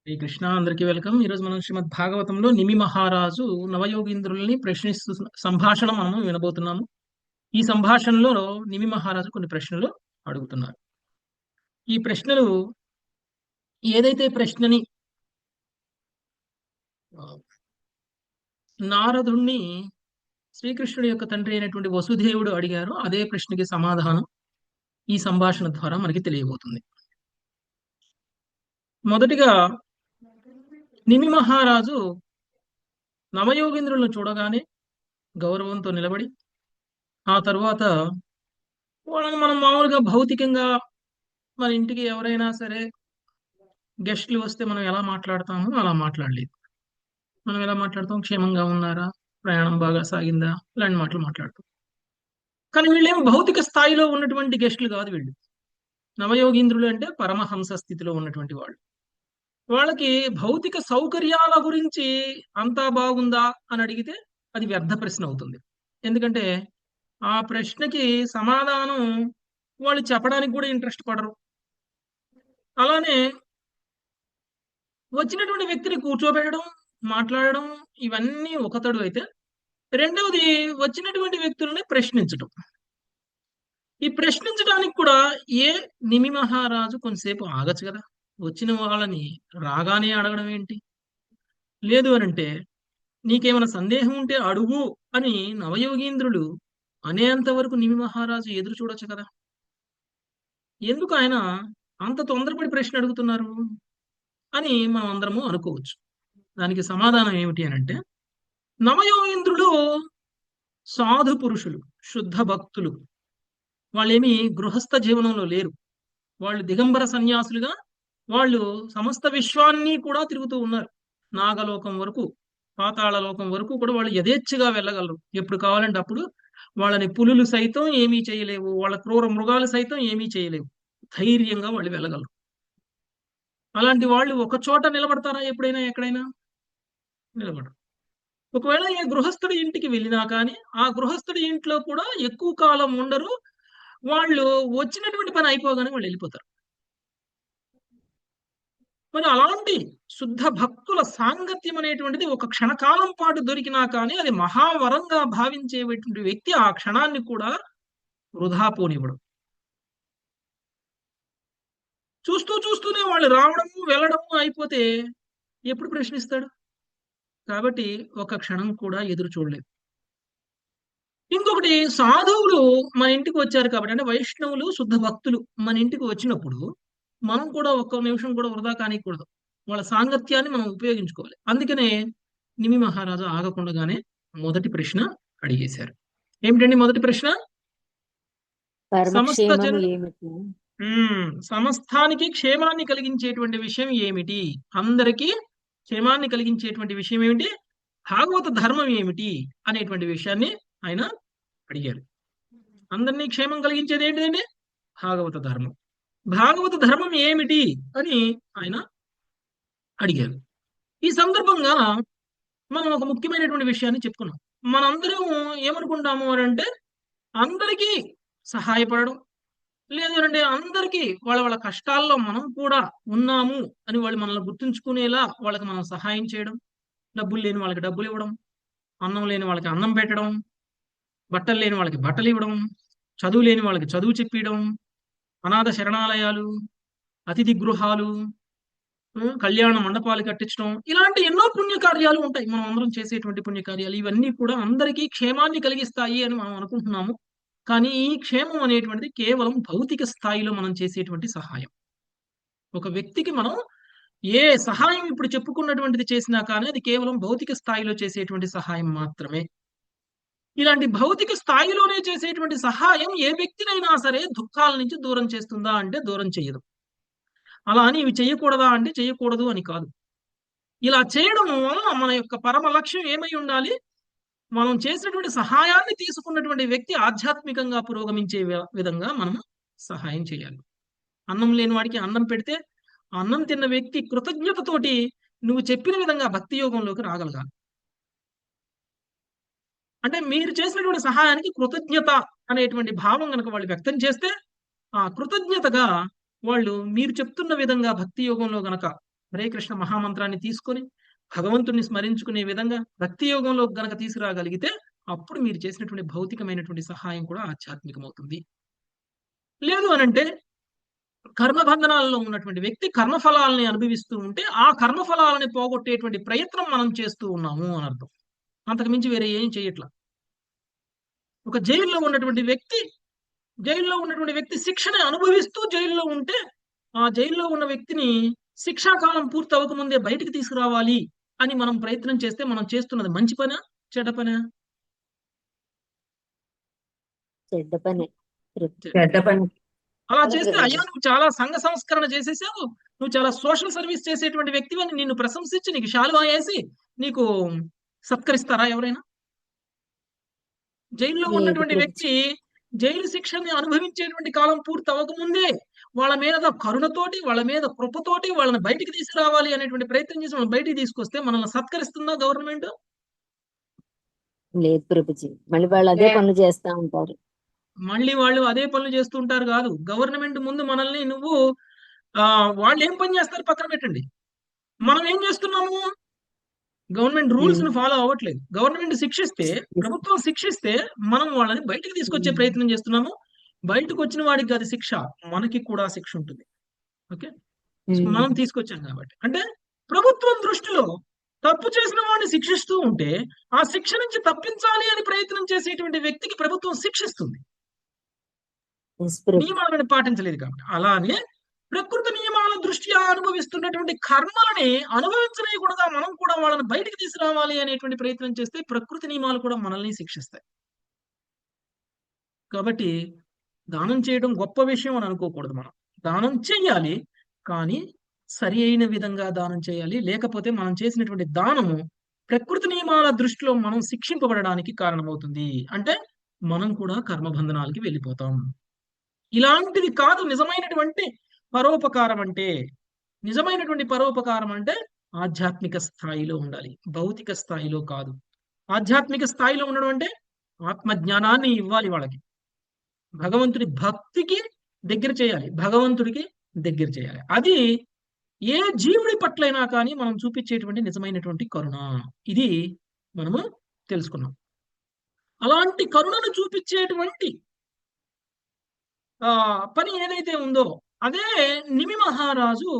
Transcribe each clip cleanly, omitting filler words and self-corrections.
శ్రీ కృష్ణ అందరికీ వెల్కమ్. ఈరోజు మనం శ్రీమద్ భాగవతంలో నిమి మహారాజు నవయోగీంద్రుల్ని ప్రశ్నిస్తూ సంభాషణ మనం వినబోతున్నాము. ఈ సంభాషణలో నిమి మహారాజు కొన్ని ప్రశ్నలు అడుగుతున్నారు. ఈ ప్రశ్నలు ఏదైతే ప్రశ్నని ఆ, నారదుణ్ణి శ్రీకృష్ణుడి యొక్క తండ్రి అయినటువంటి వసుదేవుడు అడిగారో అదే ప్రశ్నకి సమాధానం ఈ సంభాషణ ద్వారా మనకి తెలియబోతుంది. మొదటిగా నిమి మహారాజు నవయోగీంద్రులను చూడగానే గౌరవంతో నిలబడి ఆ తర్వాత వాళ్ళని మనం మామూలుగా భౌతికంగా మన ఇంటికి ఎవరైనా సరే గెస్ట్లు వస్తే మనం ఎలా మాట్లాడతామో అలా మాట్లాడలేదు. మనం ఎలా మాట్లాడతాం, క్షేమంగా ఉన్నారా, ప్రయాణం బాగా సాగిందా, ఇలాంటి మాటలు మాట్లాడతాం. కానీ వీళ్ళేమో భౌతిక స్థాయిలో ఉన్నటువంటి గెస్ట్లు కాదు వీళ్ళు. నవయోగీంద్రులు అంటే పరమహంస స్థితిలో ఉన్నటువంటి వాళ్ళు. వాళ్ళకి భౌతిక సౌకర్యాల గురించి అంతా బాగుందా అని అడిగితే అది వ్యర్థ ప్రశ్న అవుతుంది. ఎందుకంటే ఆ ప్రశ్నకి సమాధానం వాళ్ళు చెప్పడానికి కూడా ఇంట్రెస్ట్ పడరు. అలానే వచ్చినటువంటి వ్యక్తిని కూర్చోబెట్టడం, మాట్లాడడం ఇవన్నీ ఒకతడు అయితే, రెండవది వచ్చినటువంటి వ్యక్తులని ప్రశ్నించడం. ఈ ప్రశ్నించడానికి కూడా ఏ నిమి మహారాజు కొంతసేపు ఆగచ్చు కదా. వచ్చిన వాళ్ళని రాగానే అడగడం ఏంటి? లేదు అనంటే నీకేమైనా సందేహం ఉంటే అడుగు అని నవయోగీంద్రులు అనేంత వరకు నిమి మహారాజు ఎదురు చూడొచ్చు కదా. ఎందుకు ఆయన అంత తొందరపడి ప్రశ్న అడుగుతున్నారు అని మనం అందరము అనుకోవచ్చు. దానికి సమాధానం ఏమిటి అని అంటే, నవయోగేంద్రులు సాధు పురుషులు, శుద్ధ భక్తులు. వాళ్ళేమి గృహస్థ జీవనంలో లేరు. వాళ్ళు దిగంబర సన్యాసులుగా వాళ్ళు సమస్త విశ్వాన్ని కూడా తిరుగుతూ ఉన్నారు. నాగలోకం వరకు, పాతాళ లోకం వరకు కూడా వాళ్ళు యథేచ్ఛగా వెళ్ళగలరు. ఎప్పుడు కావాలంటే అప్పుడు వాళ్ళని పులులు సైతం ఏమీ చేయలేవు, వాళ్ళ క్రూర మృగాలు సైతం ఏమీ చేయలేవు. ధైర్యంగా వాళ్ళు వెళ్ళగలరు. అలాంటి వాళ్ళు ఒక చోట నిలబడతారా ఎప్పుడైనా ఎక్కడైనా? నిలబడరు. ఒకవేళ ఏ గృహస్థుడి ఇంటికి వెళ్ళినా కానీ ఆ గృహస్థుడి ఇంట్లో కూడా ఎక్కువ కాలం ఉండరు. వాళ్ళు వచ్చినటువంటి పని అయిపోగానే వాళ్ళు వెళ్ళిపోతారు. మరి అలాంటి శుద్ధ భక్తుల సాంగత్యం అనేటువంటిది ఒక క్షణకాలం పాటు దొరికినా కానీ అది మహావరంగా భావించేటువంటి వ్యక్తి ఆ క్షణాన్ని కూడా వృధా పోనివ్వడు. చూస్తూ చూస్తూనే వాళ్ళు రావడము వెళ్ళడము అయిపోతే ఎప్పుడు ప్రశ్నిస్తాడు? కాబట్టి ఒక క్షణం కూడా ఎదురు చూడలేదు. ఇంకొకటి, సాధువులు మన ఇంటికి వచ్చారు కాబట్టి, అంటే వైష్ణవులు శుద్ధ భక్తులు మన ఇంటికి వచ్చినప్పుడు మనం కూడా ఒక్క నిమిషం కూడా వృధా కానికూడదు. వాళ్ళ సాంగత్యాన్ని మనం ఉపయోగించుకోవాలి. అందుకనే నిమి మహారాజు ఆగకుండానే మొదటి ప్రశ్న అడిగేశారు. ఏమిటండి మొదటి ప్రశ్న? సమస్త పరమక్షేమం జన ఏమిటి? సమస్తానికి క్షేమాన్ని కలిగించేటువంటి విషయం ఏమిటి? అందరికీ క్షేమాన్ని కలిగించేటువంటి విషయం ఏమిటి? భాగవత ధర్మం ఏమిటి అనేటువంటి విషయాన్ని ఆయన అడిగారు. అందరినీ క్షేమం కలిగించేది ఏంటిదండి? భాగవత ధర్మం. భాగవత ధర్మం ఏమిటి అని ఆయన అడిగారు. ఈ సందర్భంగా మనం ఒక ముఖ్యమైనటువంటి విషయాన్ని చెప్పుకున్నాం. మనందరం ఏమనుకుంటాము అని అంటే, అందరికీ సహాయపడడం, లేదు అంటే అందరికీ వాళ్ళ వాళ్ళ కష్టాల్లో మనం కూడా ఉన్నాము అని వాళ్ళు మనల్ని గుర్తుంచుకునేలా వాళ్ళకి మనం సహాయం చేయడం, డబ్బులు లేని వాళ్ళకి డబ్బులు ఇవ్వడం, అన్నం లేని వాళ్ళకి అన్నం పెట్టడం, బట్టలు లేని వాళ్ళకి బట్టలు ఇవ్వడం, చదువు లేని వాళ్ళకి చదువు చెప్పియడం, అనాథ శరణాలయాలు, అతిథి గృహాలు, కళ్యాణ మండపాలు కట్టించడం, ఇలాంటి ఎన్నో పుణ్యకార్యాలు ఉంటాయి. మనం అందరం చేసేటువంటి పుణ్యకార్యాలు ఇవన్నీ కూడా అందరికీ క్షేమాన్ని కలిగిస్తాయి అని మనం అనుకుంటున్నాము. కానీ ఈ క్షేమం అనేటువంటిది కేవలం భౌతిక స్థాయిలో మనం చేసేటువంటి సహాయం. ఒక వ్యక్తికి మనం ఏ సహాయం ఇప్పుడు చెప్పుకున్నటువంటిది చేసినా కానీ అది కేవలం భౌతిక స్థాయిలో చేసేటువంటి సహాయం మాత్రమే. ఇలాంటి భౌతిక స్థాయిలోనే చేసేటువంటి సహాయం ఏ వ్యక్తినైనా సరే దుఃఖాల నుంచి దూరం చేస్తుందా అంటే దూరం చేయదు. అలా అని ఇవి చేయకూడదా అంటే చేయకూడదు అని కాదు. ఇలా చేయడం వల్ల మన యొక్క పరమ లక్ష్యం ఏమై ఉండాలి? మనం చేసినటువంటి సహాయాన్ని తీసుకున్నటువంటి వ్యక్తి ఆధ్యాత్మికంగా పురోగమించే విధంగా మనం సహాయం చేయాలి. అన్నం లేని వాడికి అన్నం పెడితే అన్నం తిన్న వ్యక్తి కృతజ్ఞతతోటి నువ్వు చెప్పిన విధంగా భక్తి యోగంలోకి రాగలగాలి. అంటే మీరు చేసినటువంటి సహాయానికి కృతజ్ఞత అనేటువంటి భావం కనుక వాళ్ళు వ్యక్తం చేస్తే ఆ కృతజ్ఞతగా వాళ్ళు మీరు చెప్తున్న విధంగా భక్తి యోగంలో గనక హరే కృష్ణ మహామంత్రాన్ని తీసుకొని భగవంతుణ్ణి స్మరించుకునే విధంగా భక్తి యోగంలో గనక తీసుకురాగలిగితే అప్పుడు మీరు చేసినటువంటి భౌతికమైనటువంటి సహాయం కూడా ఆధ్యాత్మికమవుతుంది. లేదు అనంటే కర్మబంధనాలలో ఉన్నటువంటి వ్యక్తి కర్మఫలాలని అనుభవిస్తూ ఉంటే ఆ కర్మఫలాలని పోగొట్టేటువంటి ప్రయత్నం మనం చేస్తూ ఉన్నాము అని అర్థం. అంతకు మించి వేరే ఏం చేయట్లా. ఒక జైల్లో ఉన్నటువంటి వ్యక్తి శిక్షని అనుభవిస్తూ జైల్లో ఉంటే ఆ జైల్లో ఉన్న వ్యక్తిని శిక్షాకాలం పూర్తి అవ్వకముందే బయటికి తీసుకురావాలి అని మనం ప్రయత్నం చేస్తే మనం చేస్తున్నది మంచి పనా చెడ్డ పనా? చెడ్డ పని. చెడ్డ పని. అలా చేస్తే అయ్యా నువ్వు చాలా సంఘ సంస్కరణ చేసేసావు, నువ్వు చాలా సోషల్ సర్వీస్ చేసేటువంటి వ్యక్తివి అని నిన్ను ప్రశంసించి నీకు శాలువా వేసి నీకు సత్కరిస్తారా ఎవరైనా? జైల్లో ఉన్నటువంటి వ్యక్తి జైలు శిక్షని అనుభవించేటువంటి కాలం పూర్తి అవ్వకముందే వాళ్ళ మీద కరుణతోటి, వాళ్ళ మీద కృపతోటి వాళ్ళని బయటికి తీసుకురావాలి అనేటువంటి ప్రయత్నం చేసి మనం బయటికి తీసుకొస్తే మనల్ని సత్కరిస్తుందా గవర్నమెంట్? లేదు ప్రభుజీ, మళ్ళీ వాళ్ళు అదే పనులు చేస్తా ఉంటారు. మళ్ళీ వాళ్ళు అదే పనులు చేస్తుంటారు కాదు. గవర్నమెంట్ ముందు మనల్ని నువ్వు వాళ్ళు ఏం పని చేస్తారు పక్కన పెట్టండి. మనం ఏం చేస్తున్నాము? గవర్నమెంట్ రూల్స్ ను ఫాలో అవ్వట్లేదు. గవర్నమెంట్ శిక్షిస్తే, ప్రభుత్వం శిక్షిస్తే మనం వాళ్ళని బయటికి తీసుకొచ్చే ప్రయత్నం చేస్తున్నాము. బయటకు వచ్చిన వాడికి అది శిక్ష, మనకి కూడా శిక్ష ఉంటుంది. ఓకే, మనం తీసుకొచ్చాం కాబట్టి. అంటే ప్రభుత్వం దృష్టిలో తప్పు చేసిన వాడిని శిక్షిస్తూ ఉంటే ఆ శిక్ష నుంచి తప్పించాలి అని ప్రయత్నం చేసేటువంటి వ్యక్తికి ప్రభుత్వం శిక్షిస్తుంది, నియమాలను పాటించలేదు కాబట్టి. అలానే ప్రకృతి నియమాల దృష్ట్యా అనుభవిస్తున్నటువంటి కర్మలని అనుభవించలేకూడదా మనం కూడా వాళ్ళని బయటికి తీసుకురావాలి అనేటువంటి ప్రయత్నం చేస్తే ప్రకృతి నియమాలు కూడా మనల్ని శిక్షిస్తాయి. కాబట్టి దానం చేయడం గొప్ప విషయం అని అనుకోకూడదు. మనం దానం చెయ్యాలి, కానీ సరి అయిన విధంగా దానం చేయాలి. లేకపోతే మనం చేసినటువంటి దానము ప్రకృతి నియమాల దృష్టిలో మనం శిక్షింపబడడానికి కారణమవుతుంది. అంటే మనం కూడా కర్మబంధనాలకి వెళ్ళిపోతాం. ఇలాంటిది కాదు నిజమైనటువంటి పరోపకారం అంటే. నిజమైనటువంటి పరోపకారం అంటే ఆధ్యాత్మిక స్థాయిలో ఉండాలి, భౌతిక స్థాయిలో కాదు. ఆధ్యాత్మిక స్థాయిలో ఉండడం అంటే ఆత్మజ్ఞానాన్ని ఇవ్వాలి వాళ్ళకి, భగవంతుడి భక్తికి దగ్గర చేయాలి, భగవంతుడికి దగ్గర చేయాలి. అది ఏ జీవుడి పట్లైనా కానీ మనం చూపించేటువంటి నిజమైనటువంటి కరుణ. ఇది మనము తెలుసుకున్నాం. అలాంటి కరుణను చూపించేటువంటి పని ఏదైతే ఉందో అదే నిమి మహారాజు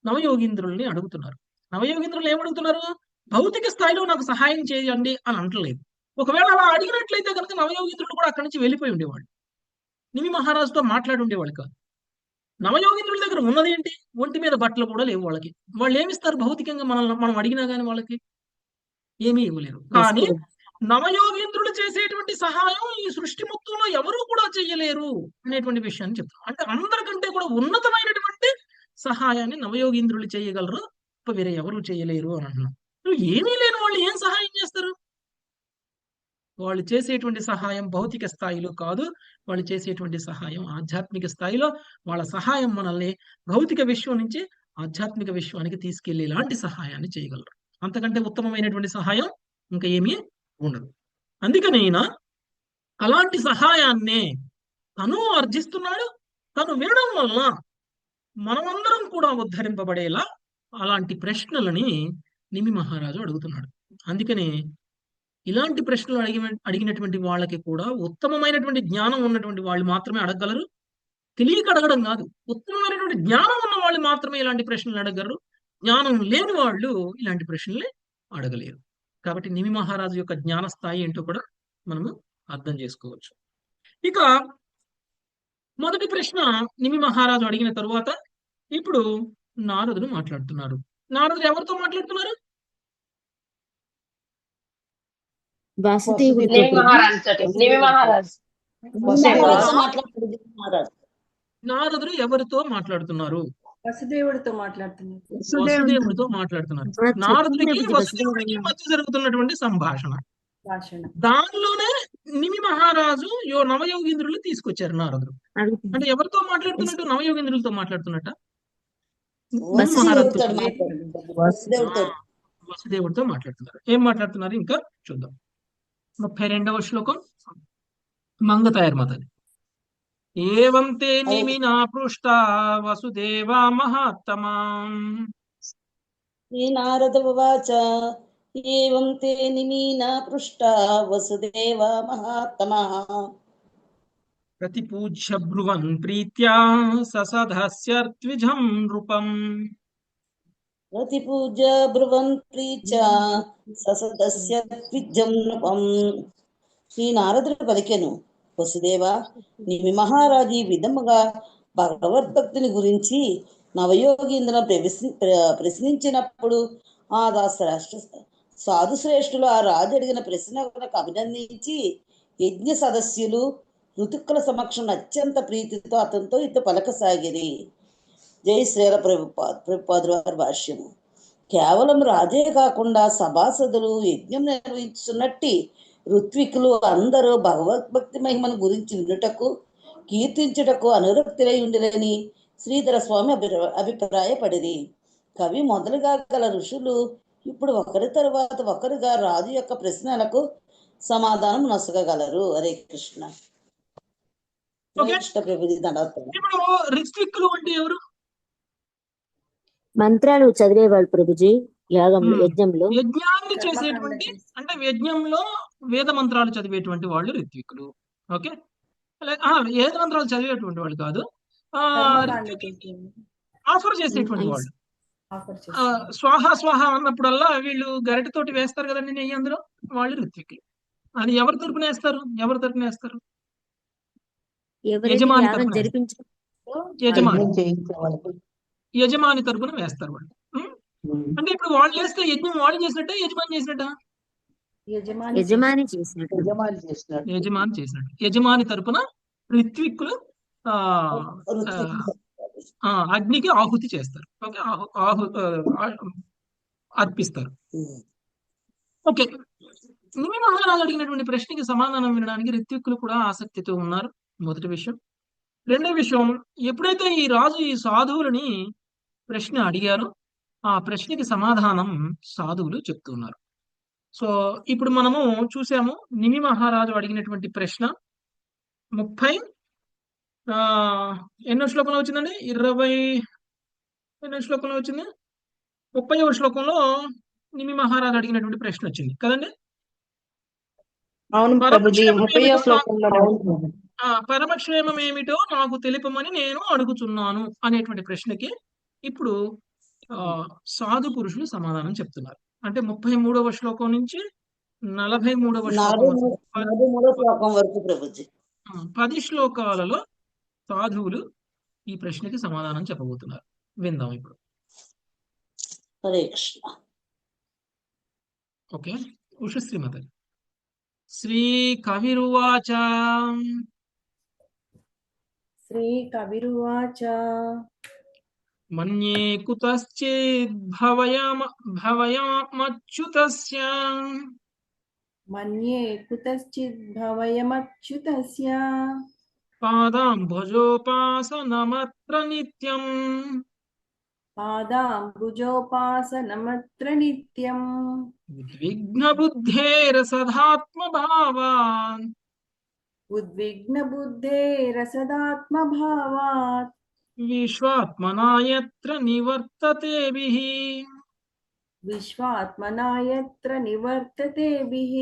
నవయోగీంద్రుల్ని అడుగుతున్నారు. నవయోగీంద్రులు ఏమడుగుతున్నారు? భౌతిక స్థాయిలో నాకు సహాయం చేయండి అని అంటలేదు. ఒకవేళ అలా అడిగినట్లయితే కనుక నవయోగీంద్రులు కూడా అక్కడి నుంచి వెళ్ళిపోయి ఉండేవాళ్ళు, నిమి మహారాజుతో మాట్లాడి ఉండేవాళ్ళు కాదు. నవయోగీంద్రుల దగ్గర ఉన్నది ఏంటి? ఒంటి మీద బట్టలు కూడా లేవు వాళ్ళకి. వాళ్ళు ఏమిస్తారు భౌతికంగా? మనం అడిగినా కానీ వాళ్ళకి ఏమీ ఇవ్వలేరు. కానీ నవయోగీంద్రులు చేసేటువంటి సహాయం ఈ సృష్టి మొత్తంలో ఎవరూ కూడా చెయ్యలేరు అనేటువంటి విషయాన్ని చెప్తాం. అంటే అందరికంటే కూడా ఉన్నతమైనటువంటి సహాయాన్ని నవయోగీంద్రులు చేయగలరు, వేరే ఎవరు చేయలేరు అని అంటున్నాం. ఏమీ లేని వాళ్ళు ఏం సహాయం చేస్తారు? వాళ్ళు చేసేటువంటి సహాయం భౌతిక స్థాయిలో కాదు, వాళ్ళు చేసేటువంటి సహాయం ఆధ్యాత్మిక స్థాయిలో. వాళ్ళ సహాయం మనల్ని భౌతిక విశ్వం నుంచి ఆధ్యాత్మిక విశ్వానికి తీసుకెళ్లేలాంటి సహాయాన్ని చేయగలరు. అంతకంటే ఉత్తమమైనటువంటి సహాయం ఇంకా ఏమీ ఉండదు. అందుకని అలాంటి సహాయాన్నే తను అర్జిస్తున్నాడు. తను వినడం వల్ల మనమందరం కూడా ఉద్ధరింపబడేలా అలాంటి ప్రశ్నలని నిమి మహారాజు అడుగుతున్నాడు. అందుకని ఇలాంటి ప్రశ్నలు అడిగినటువంటి వాళ్ళకి కూడా ఉత్తమమైనటువంటి జ్ఞానం ఉన్నటువంటి వాళ్ళు మాత్రమే అడగగలరు. తెలియక అడగడం కాదు, ఉత్తమమైనటువంటి జ్ఞానం ఉన్న వాళ్ళు మాత్రమే ఇలాంటి ప్రశ్నలు అడగగలరు. జ్ఞానం లేని వాళ్ళు ఇలాంటి ప్రశ్నల్ని అడగలేరు. కాబట్టి నిమి మహారాజు యొక్క జ్ఞాన స్థాయి ఏంటో కూడా మనము అర్థం చేసుకోవచ్చు. ఇక మొదటి ప్రశ్న నిమి మహారాజు అడిగిన తరువాత ఇప్పుడు నారదుడు మాట్లాడుతున్నారు. నారదుడు ఎవరితో మాట్లాడుతున్నారు? నారదుడు ఎవరితో మాట్లాడుతున్నారు? వసుదేవుడితో మాట్లాడుతున్నారు. వసుదేవుడితో మాట్లాడుతున్నారు. నారదుడికి వసుదేవుడికి మధ్య జరుగుతున్నటువంటి సంభాషణ. దానిలోనే నిమి మహారాజు నవయోగీంద్రులు తీసుకొచ్చారు నారదుడు. అంటే ఎవరితో మాట్లాడుతున్నట్టు? నవయోగీంద్రులతో మాట్లాడుతున్నట్ట. వసుదేవుడితో మాట్లాడుతున్నారు. ఏం మాట్లాడుతున్నారు ఇంకా చూద్దాం. 32వ శ్లోకం మంగతాయర్మతది. ఏవంతే నిమినా పృష్ట వసుదేవ మహాత్తమా శ్రీనారద ఉవాచ ఏవం తే నిమీనా పృష్టా వసుదేవ మహాత్మః ప్రతిపూజ్య బ్రువన్ ప్రీత్యా ససదస్యర్త్విజం నృపం. ప్రతిపూజ్య బ్రువన్ ప్రీచ ససదస్య ద్విజం నృపం. శ్రీ నారదుడు పలికెను, వసుదేవ, నిమి మహారాజు ఈ విధముగా భగవద్భక్తిని గురించి నవయోగీంద్రులను ప్రశ్నించినప్పుడు ఆ సాధు శ్రేష్ఠులు ఆ రాజు అడిగిన ప్రశ్నలకు అభినందించి యజ్ఞ సదస్యులు ఋతుక్కుల సమక్షంలో అత్యంత ప్రీతితో అతనితో ఇటు పలకసాగిరి. జై శ్రీల ప్రభుపాదుల వారి భాష్యము. కేవలం రాజే కాకుండా సభాసదులు యజ్ఞం నిర్వహించున్నట్టి ఋత్వికులు అందరూ భగవద్భక్తి మహిమను గురించి వినుటకు కీర్తించుటకు అనురక్తులై ఉండిరని శ్రీధర స్వామి అభిప్రాయపడిరి. కవి మొదలుగా గల ఋషులు ఇప్పుడు ఒకరి తరువాత ఒకరుగా రాజు యొక్క ప్రశ్నలకు సమాధానం నొసగగలరు. హరే కృష్ణ. కృష్ణ ప్రభుజీ దండవత్వం. ఇప్పుడు ఋత్విక్కులు అంటే ఎవరు? మంత్రాలు చదివేవాళ్ళు ప్రభుజీ యాగంలో, యజ్ఞంలో. యజ్ఞాన్ని చేసేటువంటి, అంటే యజ్ఞంలో వేద మంత్రాలు చదివేటువంటి వాళ్ళు ఋత్విక్కులు. ఓకే, వేద మంత్రాలు చదివేటువంటి వాళ్ళు కాదు, ఆఫర్ చేసేటువంటి వాళ్ళు. స్వాహ స్వాహ అన్నప్పుడల్లా వీళ్ళు గరిటతోటి వేస్తారు కదండి నెయ్యి, అందులో వాళ్ళు ఋత్విక్కులు. అది ఎవరి తరపున వేస్తారు? యజమాని తరపున, యజమాని తరపున వేస్తారు వాళ్ళు. అంటే ఇప్పుడు వాళ్ళు చేస్తే యజ్ఞం వాళ్ళు చేసినట్ట, యజమాని చేసినట్ట? యజమాని చేసినట్టు. యజమాని తరపున ఋత్విక్కులు అగ్నికి ఆహుతి చేస్తారు. ఓకే, అర్పిస్తారు. ఓకే, నిమి మహారాజు అడిగినటువంటి ప్రశ్నకి సమాధానం వినడానికి ఋత్విక్కులు కూడా ఆసక్తితో ఉన్నారు. మొదటి విషయం. రెండో విషయం, ఎప్పుడైతే ఈ రాజు ఈ సాధువులని ప్రశ్న అడిగారో ఆ ప్రశ్నకి సమాధానం సాధువులు చెప్తున్నారు. సో ఇప్పుడు మనము చూసాము, నిమి మహారాజు అడిగినటువంటి ప్రశ్న 30 ఎన్నో శ్లోకంలో వచ్చిందండి? 20 ఎన్నో శ్లోకంలో వచ్చింది? 30వ శ్లోకంలో నిమి మహారాజు అడిగినటువంటి ప్రశ్న వచ్చింది కదండి. పరమక్షేమం ఏమిటో నాకు తెలుపమని నేను అడుగుతున్నాను అనేటువంటి ప్రశ్నకి ఇప్పుడు సాధు పురుషులు సమాధానం చెప్తున్నారు. అంటే 33వ శ్లోకం నుంచి 43వ శ్లోకం వరకు ప్రభుజీ 10 శ్లోకాలలో సాధువులు ఈ ప్రశ్నకి సమాధానం చెప్పబోతున్నారు. విందాం ఇప్పుడు. హరే కృష్ణ. ఓకే, ఉషశ్రీమత. శ్రీ కవిరువాచ మన్యే కుతశ్చిద్ భవయమచ్యుతస్య పాదాంబుజోపాసనమత్ర నిత్యం ఉద్విగ్న బుద్ధేరసదాత్మభావాత్ విశ్వాత్మనాయత్ర నివర్తతేభిః.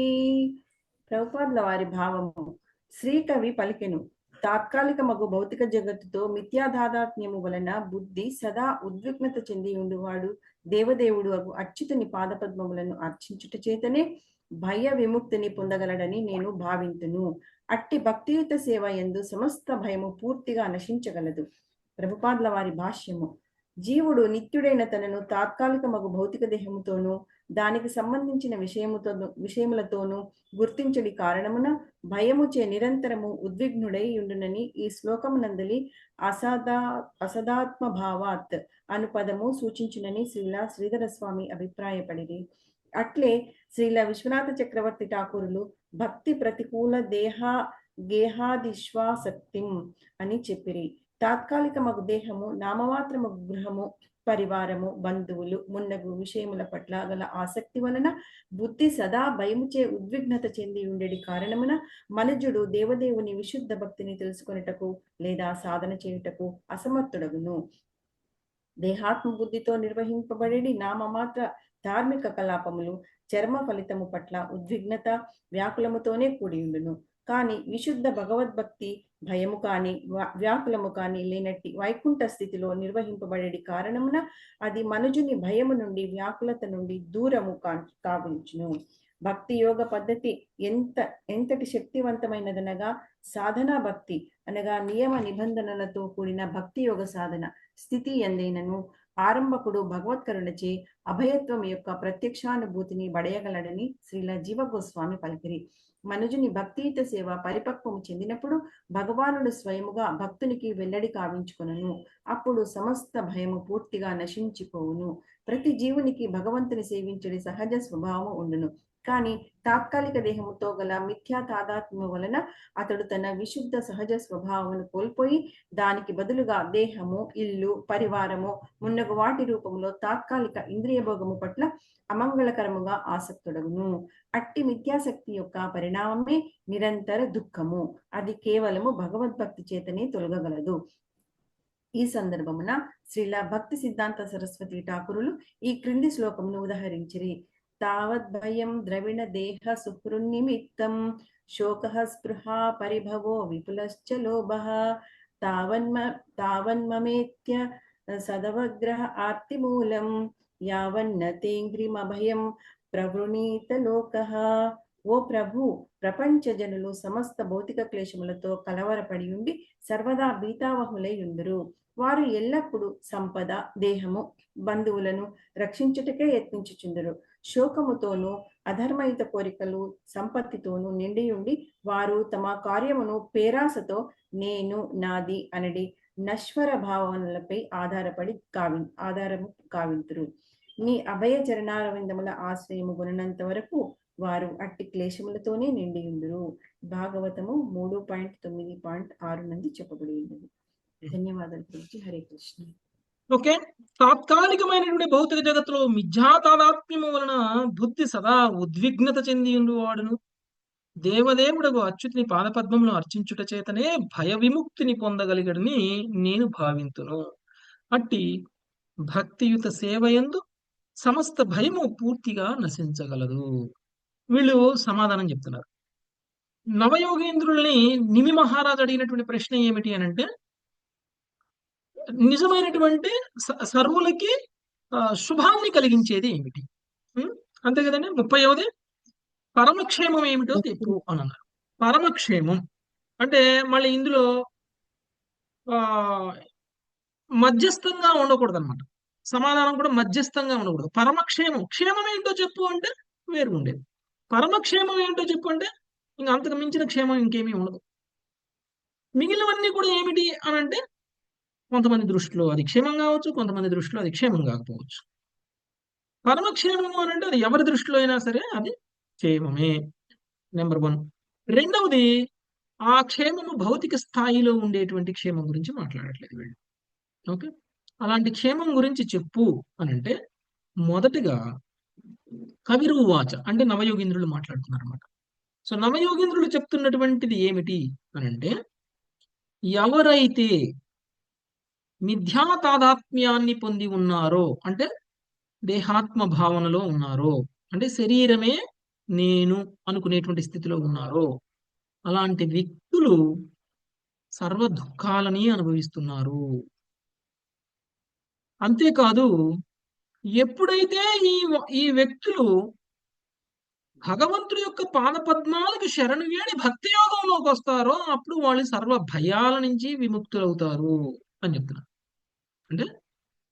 ప్రభుపాదుల వారి భావము. శ్రీకవి పలికెను, తాత్కాలిక మగు భౌతిక జగత్తుతో మిథ్యాదాదాత్మ్యము వలన బుద్ధి సదా ఉద్విగ్నత చెంది ఉండువాడు దేవదేవుడు అగు అచ్యుతుని పాదపద్మములను అర్చించుట చేతనే భయ విముక్తిని పొందగలడని నేను భావింతును. అట్టి భక్తియుత సేవ యందు సమస్త భయము పూర్తిగా నశించగలదు. ప్రభుపాదుల వారి భాష్యము. జీవుడు నిత్యుడైన తనను తాత్కాలిక మగు భౌతిక దేహముతోనూ దానికి సంబంధించిన విషయములతోనూ గుర్తించడి కారణమున భయముచే నిరంతరము ఉద్విగ్నుడై ఉండునని ఈ శ్లోకమునందలి అసదాత్మభావాత్ అను పదము సూచించునని శ్రీధర స్వామి అభిప్రాయపడిరి. అట్లే శ్రీల విశ్వనాథ చక్రవర్తి ఠాకూరులు భక్తి ప్రతికూల గేహాదిశ్వాసక్తిం అని చెప్పిరి. తాత్కాలిక మగు దేహము, నామమాత్రము గృహము, పరివారము, బంధువులు మున్నగు విషయముల పట్ల గల ఆసక్తి వలన బుద్ధి సదా భయముచే ఉద్విగ్నత చెంది ఉండేది కారణమున మనుజుడు దేవదేవుని విశుద్ధ భక్తిని తెలుసుకొనుటకు లేదా సాధన చేయుటకు అసమర్థుడగును. దేహాత్మ బుద్ధితో నిర్వహింపబడి నామమాత్ర ధార్మిక కలాపములు చర్మ ఫలితము పట్ల ఉద్విగ్నత వ్యాకులముతోనే కూడి ఉండును. కానీ విశుద్ధ భగవద్భక్తి భయము కాని వ్యాకులము కాని లేనట్టి వైకుంఠ స్థితిలో నిర్వహింపబడే కారణమున అది మనుజుని భయము నుండి వ్యాకులత నుండి దూరము కావించును. భక్తి యోగ పద్ధతి ఎంతటి శక్తివంతమైనదనగా సాధనా భక్తి అనగా నియమ నిబంధనలతో కూడిన భక్తి యోగ సాధన స్థితి ఎందైనను ఆరంభకుడు భగవత్కరుణచే అభయత్వం యొక్క ప్రత్యక్షానుభూతిని బడయగలడని శ్రీల జీవ గోస్వామి పలికిరి. మనుజుని భక్తియుత సేవ పరిపక్వము చెందినప్పుడు భగవానుడు స్వయముగా భక్తునికి వెల్లడి కావించుకొనును. అప్పుడు సమస్త భయము పూర్తిగా నశించిపోవును. ప్రతి జీవునికి భగవంతుని సేవించడి సహజ స్వభావము ఉండును. కానీ తాత్కాలిక దేహముతో గల మిథ్యా తాదాత్మ్యము వలన అతడు తన విశుద్ధ సహజ స్వభావమును కోల్పోయి దానికి బదులుగా దేహము, ఇల్లు, పరివారము మున్నగు వాటి రూపంలో తాత్కాలిక ఇంద్రియ భోగము పట్ల అమంగళకరముగా ఆసక్తుడగును. అట్టి మిథ్యాశక్తి యొక్క పరిణామమే నిరంతర దుఃఖము. అది కేవలము భగవద్భక్తి చేతనే తొలగగలదు. ఈ సందర్భమున శ్రీల భక్తి సిద్ధాంత సరస్వతి ఠాకూరులు ఈ క్రింది శ్లోకమును ఉదహరించిరి. తావద్భయం ద్రవిణ దేహ సుహృన్నిమిత్తం శోకః స్పృహా పరిభవో విపులశ్చ లోభః తావన్మమేత్య సదవగ్రహ ఆర్తిమూలం యావన్నతేంగ్రిమభయం ప్రవృణీత లోకః. ఓ ప్రభు, ప్రపంచ జనులు సమస్త భౌతిక క్లేశములతో కలవరపడి ఉండి సర్వదా భీతావహులై ఉందరు. వారు ఎల్లప్పుడూ సంపద, దేహము, బంధువులను రక్షించుటకే యత్నించుచుందరు. శోకముతోనూ అధర్మయుత కోరికలు సంపత్తితోనూ నిండి ఉండి వారు తమ కార్యమును పేరాసతో నేను, నాది అనడి నశ్వర భావనలపై ఆధారము కావింతురు. నీ అభయ చరణారవిందముల ఆశ్రయము కొనంత వరకు వారు అట్టి క్లేశములతోనే నిండి ఉందురు. భాగవతము 3.9.6 నుండి చెప్పబడి ఉన్నది. ధన్యవాదాలు గురించి. హరే కృష్ణ. ఓకే, తాత్కాలికమైనటువంటి భౌతిక జగత్తులో మిథ్యా తాదాత్మ్యము వలన బుద్ధి సదా ఉద్విగ్నత చెంది ఉండువాడును దేవదేవుడకు అచ్యుతిని పాదపద్మమును అర్చించుట చేతనే భయ విముక్తిని పొందగలిగడని నేను భావింతును. అట్టి భక్తియుత సేవయందు సమస్త భయము పూర్తిగా నశించగలదు. వీళ్ళు సమాధానం చెప్తున్నారు. నవయోగేంద్రుల్ని నిమి మహారాజు అడిగినటువంటి ప్రశ్న ఏమిటి అని అంటే, నిజమైనటువంటి సర్వులకి శుభాన్ని కలిగించేది ఏమిటి? అంతే కదండి. 30వది పరమక్షేమం ఏమిటో చెప్పు అని అన్నారు. పరమక్షేమం అంటే మళ్ళీ ఇందులో మధ్యస్థంగా ఉండకూడదు అనమాట. సమాధానం కూడా మధ్యస్థంగా ఉండకూడదు. పరమక్షేమం, క్షేమం ఏంటో చెప్పు అంటే వేరు ఉండేది. పరమక్షేమం ఏంటో చెప్పు అంటే ఇంకా అంతకు మించిన క్షేమం ఇంకేమీ ఉండదు. మిగిలినవన్నీ కూడా ఏమిటి అని అంటే కొంతమంది దృష్టిలో అది క్షేమం కావచ్చు, కొంతమంది దృష్టిలో అది క్షేమం కాకపోవచ్చు. పరమక్షేమము అని అంటే అది ఎవరి దృష్టిలో అయినా సరే అది క్షేమమే. నెంబర్ 1. రెండవది, ఆ క్షేమము భౌతిక స్థాయిలో ఉండేటువంటి క్షేమం గురించి మాట్లాడట్లేదు వీళ్ళు. ఓకే, అలాంటి క్షేమం గురించి చెప్పు అని అంటే మొదటిగా కవిరువాచ అంటే నవయోగీంద్రులు మాట్లాడుతున్నారు అనమాట. సో నవయోగీంద్రులు చెప్తున్నటువంటిది ఏమిటి అని అంటే, ఎవరైతే మిథ్యా తాదాత్మ్యాన్ని పొంది ఉన్నారో అంటే దేహాత్మ భావనలో ఉన్నారో అంటే శరీరమే నేను అనుకునేటువంటి స్థితిలో ఉన్నారో అలాంటి వ్యక్తులు సర్వ దుఃఖాలని అనుభవిస్తున్నారు. అంతేకాదు, ఎప్పుడైతే ఈ వ్యక్తులు భగవంతుడి యొక్క పాదపద్మాలకు శరణు వేడి భక్తి యోగంలోకి వస్తారో అప్పుడు వాళ్ళు సర్వ భయాల నుంచి విముక్తులవుతారు అని చెప్తున్నారు. అంటే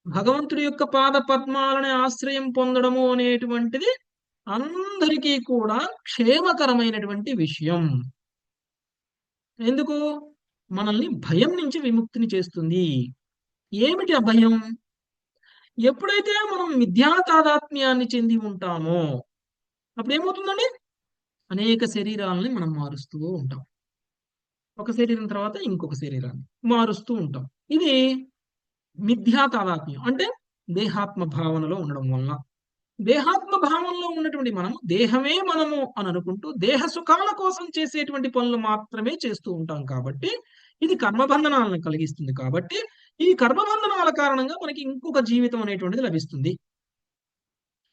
భగవంతుడి యొక్క పాద పద్మాలని ఆశ్రయం పొందడము అనేటువంటిది అందరికీ కూడా క్షేమకరమైనటువంటి విషయం. ఎందుకు? మనల్ని భయం నుంచి విముక్తిని చేస్తుంది. ఏమిటి ఆ భయం? ఎప్పుడైతే మనం మిథ్యా తాదాత్మ్యాన్ని చెంది ఉంటామో అప్పుడు ఏమవుతుందండి? అనేక శరీరాలని మనం మారుస్తూ ఉంటాం. ఒక శరీరం తర్వాత ఇంకొక శరీరాన్ని మారుస్తూ ఉంటాం. ఇది మిథ్యా తాదాత్మ్యం అంటే దేహాత్మ భావనలో ఉండడం వలన. దేహాత్మ భావనలో ఉన్నటువంటి మనం దేహమే మనము అని అనుకుంటూ దేహ సుఖాల కోసం చేసేటువంటి పనులు మాత్రమే చేస్తూ ఉంటాం కాబట్టి ఇది కర్మబంధనాలను కలిగిస్తుంది. కాబట్టి ఈ కర్మబంధనాల కారణంగా మనకి ఇంకొక జీవితం అనేటువంటిది లభిస్తుంది.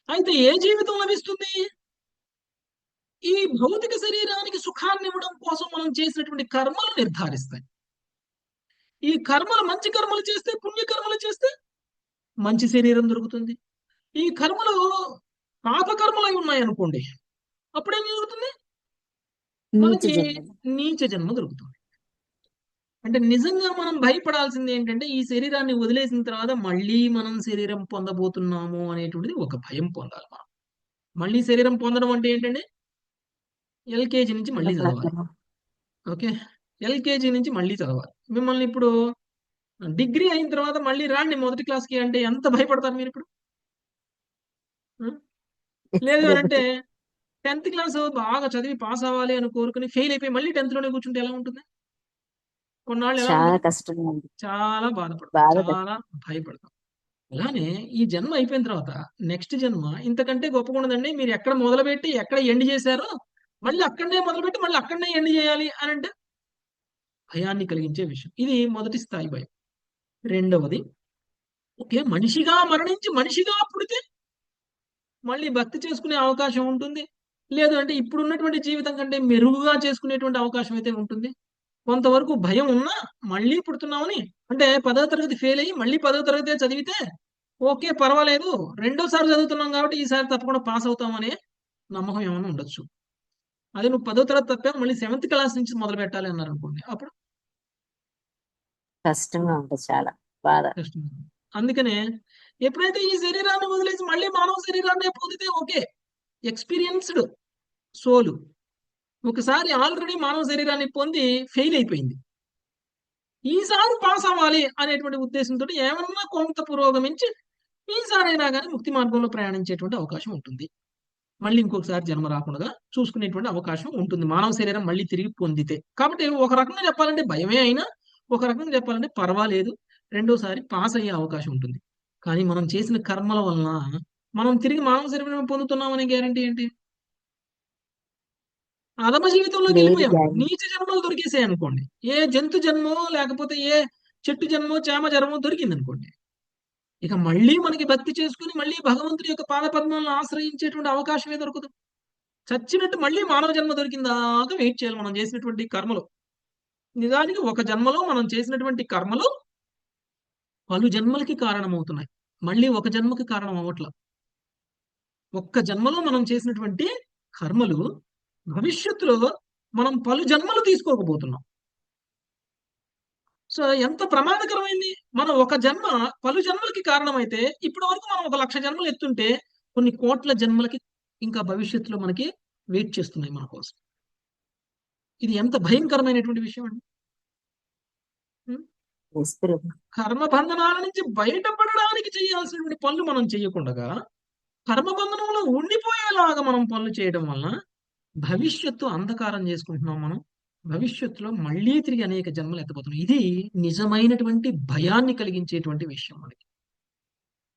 అయితే ఏ జీవితం లభిస్తుంది? ఈ భౌతిక శరీరానికి సుఖాన్ని ఇవ్వడం కోసం మనం చేసినటువంటి కర్మలు నిర్ధారిస్తాయి. ఈ కర్మలు మంచి కర్మలు చేస్తే, పుణ్యకర్మలు చేస్తే మంచి శరీరం దొరుకుతుంది. ఈ కర్మలు పాపకర్మలు అయి ఉన్నాయి అనుకోండి, అప్పుడేం జరుగుతుంది? నీచ మనకి జన్మ. నీచ జన్మ దొరుకుతుంది. అంటే నిజంగా మనం భయపడాల్సింది ఏంటంటే, ఈ శరీరాన్ని వదిలేసిన తర్వాత మళ్ళీ మనం శరీరం పొందబోతున్నాము అనేటువంటిది ఒక భయం పొందాలి మనం. మళ్ళీ శరీరం పొందడం అంటే ఏంటంటే, ఎల్కేజీ నుంచి మళ్ళీ చదవాలి. ఓకే, ఎల్కేజీ నుంచి మళ్ళీ చదవాలి. మిమ్మల్ని ఇప్పుడు డిగ్రీ అయిన తర్వాత మళ్ళీ రాండి మొదటి క్లాస్కి అంటే ఎంత భయపడతారు మీరు ఇప్పుడు? ఆ? లేదు అని అంటే 10th క్లాస్ బాగా చదివి పాస్ అవ్వాలి అని కోరుకుని ఫెయిల్ అయిపోయి మళ్ళీ 10th లోనే కూర్చుంటే ఎలా ఉంటుంది? కొన్నాళ్ళు ఎలా చాలా ఉంటుంది? కష్టంగా ఉంది. చాలా బాధపడతాం, బాధ చాలా భయపడతాం. అలానే ఈ జన్మ అయిపోయిన తర్వాత నెక్స్ట్ జన్మ ఇంతకంటే గొప్పగా ఉండదండి. మీరు ఎక్కడ మొదలుపెట్టి ఎక్కడ ఎండ్ చేశారో మళ్ళీ అక్కడనే మొదలుపెట్టి మళ్ళీ అక్కడనే ఎండ్ చేయాలి అని అంటే భయాన్ని కలిగించే విషయం. ఇది మొదటి స్థాయి భయం. రెండవది, ఓకే, మనిషిగా మరణించి మనిషిగా పుడితే మళ్ళీ భక్తి చేసుకునే అవకాశం ఉంటుంది. లేదు అంటే ఇప్పుడున్నటువంటి జీవితం కంటే మెరుగుగా చేసుకునేటువంటి అవకాశం అయితే ఉంటుంది. కొంతవరకు భయం ఉన్నా మళ్ళీ పుడుతున్నామని, అంటే 10వ తరగతి ఫెయిల్ అయ్యి మళ్ళీ 10వ తరగతి చదివితే ఓకే పర్వాలేదు, రెండోసారి చదువుతున్నాం కాబట్టి ఈసారి తప్పకుండా పాస్ అవుతామనే నమ్మకం ఏమైనా ఉండొచ్చు. అదే నువ్వు 10వ తరగతి తప్పావు మళ్ళీ 7th క్లాస్ నుంచి మొదలు పెట్టాలి అన్నారు అనుకోండి, అప్పుడు కష్టంగా ఉంటుంది, చాలా బాధ. కష్టం. అందుకనే ఎప్పుడైతే ఈ శరీరాన్ని వదిలేసి మళ్ళీ మానవ శరీరాన్ని పొందితే ఓకే, ఎక్స్పీరియన్స్డ్ సోలు ఒకసారి ఆల్రెడీ మానవ శరీరాన్ని పొంది ఫెయిల్ అయిపోయింది. ఈసారి పాస్ అవ్వాలి అనేటువంటి ఉద్దేశంతో ఏమన్నా కొంత పురోగమించి ఈసారైనా కానీ ముక్తి మార్గంలో ప్రయాణించేటువంటి అవకాశం ఉంటుంది. మళ్ళీ ఇంకొకసారి జన్మ రాకుండా చూసుకునేటువంటి అవకాశం ఉంటుంది మానవ శరీరం మళ్ళీ తిరిగి పొందితే. కాబట్టి ఒక రకంగా చెప్పాలంటే భయమే అయినా, ఒక రకంగా చెప్పాలంటే పర్వాలేదు, రెండోసారి పాస్ అయ్యే అవకాశం ఉంటుంది. కానీ మనం చేసిన కర్మల వలన మనం తిరిగి మానవ శరీరం పొందుతున్నాం అనే గ్యారంటీ ఏంటి? అధమ జీవితంలోకి లేదు వెళ్ళిపోయాం, గ్యారెంటీ. నీచ జన్మలు దొరికేసాయి అనుకోండి, ఏ జంతు జన్మో లేకపోతే ఏ చెట్టు జన్మో చేమ జన్మో దొరికింది అనుకోండి, ఇక మళ్ళీ మనకి భక్తి చేసుకుని మళ్ళీ భగవంతుడి యొక్క పాద పద్మాలను ఆశ్రయించేటువంటి అవకాశమే దొరకదు. చచ్చినట్టు మళ్ళీ మానవ జన్మ దొరికిందాకా వెయిట్ చేయాలి మనం చేసినటువంటి కర్మలు. నిజానికి ఒక జన్మలో మనం చేసినటువంటి కర్మలు పలు జన్మలకి కారణమవుతున్నాయి, మళ్ళీ ఒక జన్మకి కారణం అవ్వట్ల. ఒక్క జన్మలో మనం చేసినటువంటి కర్మలు భవిష్యత్తులో మనం పలు జన్మలు తీసుకోకపోతున్నాం. సో ఎంత ప్రమాదకరమైంది. మనం ఒక జన్మ పలు జన్మలకి కారణమైతే ఇప్పటి వరకు మనం 1,00,000 జన్మలు ఎత్తుంటే కొన్ని కోట్ల జన్మలకి ఇంకా భవిష్యత్తులో మనకి వెయిట్ చేస్తున్నాయి మన కోసం. ఇది ఎంత భయంకరమైనటువంటి విషయం అండి. ఉం? ఎస్ ప్రభు. కర్మబంధనాల నుంచి బయటపడడానికి చేయాల్సినటువంటి పనులు మనం చేయకుండా కర్మబంధనంలో ఉండిపోయేలాగా మనం పనులు చేయడం వలన భవిష్యత్తు అంధకారం చేసుకుంటున్నాం మనం. భవిష్యత్తులో మళ్ళీ తిరిగి అనేక జన్మలు ఎత్తబోతున్నాం. ఇది నిజమైనటువంటి భయాన్ని కలిగించేటువంటి విషయం మనకి.